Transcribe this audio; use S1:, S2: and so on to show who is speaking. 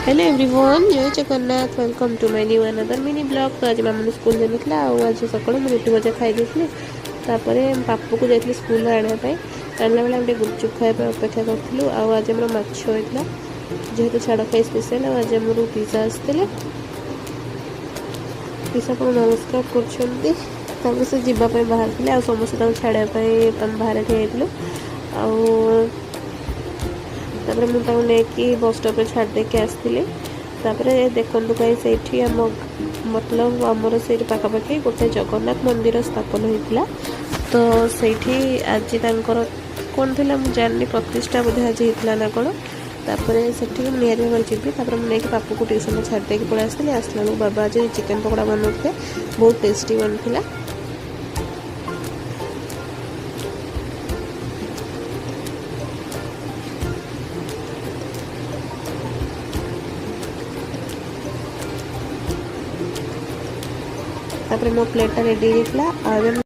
S1: Hello everyone, जय Jagannath. Welcome to my new another mini blog. तो आज मामू स्कूल जाइए आज सकाल मुझे रुटी भजा खाई पापू को जाइए स्कूल आने आनला बेले गोटे गुपचुप खाया अपेक्षा करूँ। आज आम माछ होता जेहेतु छाड़ खाई स्पेशल। आज आम पिज्जा आसते पिज्जा को नमस्कार कर से जावाई बाहर थे समस्त छाड़ापी बाहर ठियालु तापर मुझे बस स्टॉप छाड़ देके आसती। देखु कहीं से आम मतलब आमर से पाखापाखि गोटे जगन्नाथ मंदिर स्थापन होता। तो सही आज कौन थी मुझे जानी प्रतिष्ठा बोधे आज होता ना कौन। तापर से निहारी भाव जी मुझे पापू को ट्यूशन छाड़ देके पड़े आसला बाबा आज चिकेन पकड़ा बनाते बहुत टेस्टी बनता। तापर मो प्लेटा रेडी होता।